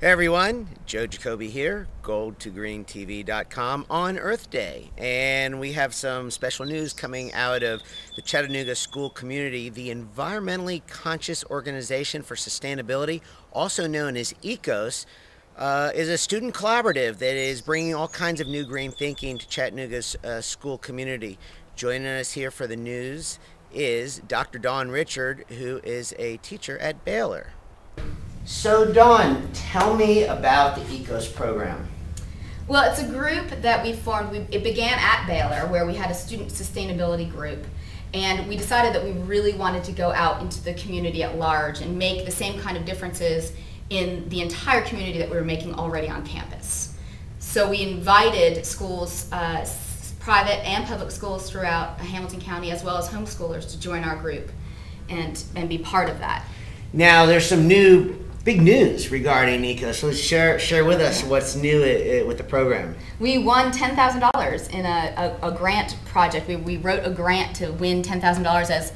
Hey everyone, Joe Jacobi here, gold2greentv.com on Earth Day. And we have some special news coming out of the Chattanooga school community. The Environmentally Conscious Organization for Sustainability, also known as ECOS, is a student collaborative that is bringing all kinds of new green thinking to Chattanooga's school community. Joining us here for the news is Dr. Dawn Richard, who is a teacher at Baylor. So Dawn, tell me about the ECOS program. Well, it's a group that we formed. It began at Baylor, where we had a student sustainability group, and we decided that we really wanted to go out into the community at large and make the same kind of differences in the entire community that we were making already on campus. So we invited schools, private and public schools throughout Hamilton County, as well as homeschoolers, to join our group and be part of that. Now, there's some big news regarding ECOS. So share with us what's new with the program. We won $10,000 in a grant project. We wrote a grant to win $10,000 as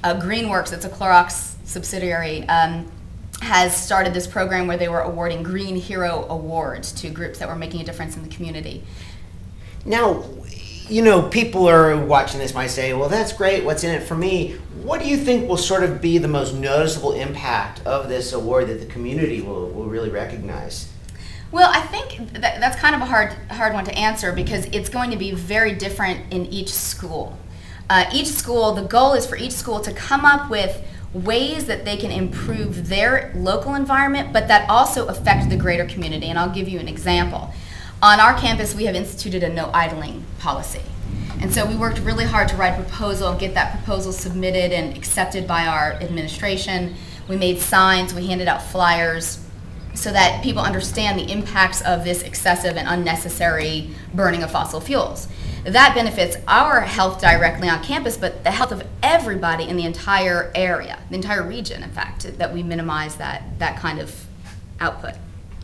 Greenworks, that's a Clorox subsidiary, has started this program where they were awarding Green Hero Awards to groups that were making a difference in the community. Now, you know, people are watching this might say, well, that's great, what's in it for me? What do you think will sort of be the most noticeable impact of this award that the community will really recognize? Well, I think that's kind of a hard one to answer, because it's going to be very different in each school. The goal is for each school to come up with ways that they can improve their local environment, but that also affect the greater community. And I'll give you an example. On our campus, we have instituted a no idling policy. And so we worked really hard to write a proposal and get that proposal submitted and accepted by our administration. We made signs, we handed out flyers so that people understand the impacts of this excessive and unnecessary burning of fossil fuels. That benefits our health directly on campus, but the health of everybody in the entire area, the entire region, in fact, that we minimize that kind of output.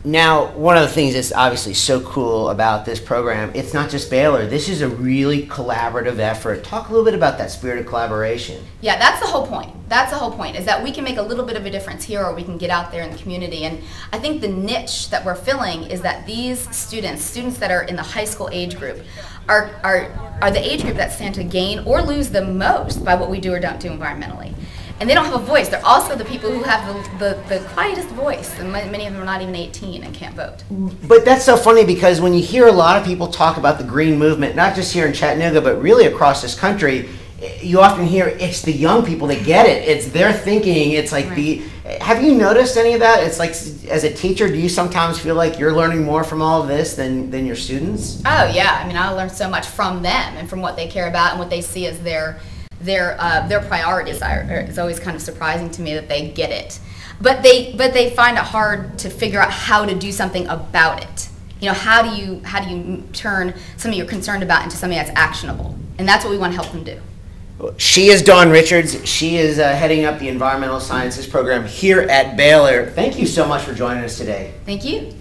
Now, one of the things that's obviously so cool about this program, it's not just Baylor. This is a really collaborative effort. Talk a little bit about that spirit of collaboration. Yeah, that's the whole point. That's the whole point, is that we can make a little bit of a difference here, or we can get out there in the community. And I think the niche that we're filling is that these students that are in the high school age group, are the age group that stand to gain or lose the most by what we do or don't do environmentally. And they don't have a voice. They're also the people who have the quietest voice, and many of them are not even 18 and can't vote. But that's so funny, because when you hear a lot of people talk about the green movement, not just here in Chattanooga, but really across this country, you often hear it's the young people that get it. It's their thinking. It's like right. Have you noticed any of that? It's like, as a teacher, do you sometimes feel like you're learning more from all of this than your students? Oh yeah, I mean, I learn so much from them and from what they care about and what they see as their priorities. It's always kind of surprising to me that they get it, but they find it hard to figure out how to do something about it. You know, how do you turn something you're concerned about into something that's actionable? And that's what we want to help them do. She is Dawn Richards. She is heading up the Environmental Sciences program here at Baylor. Thank you so much for joining us today. Thank you.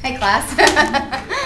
Hey, class.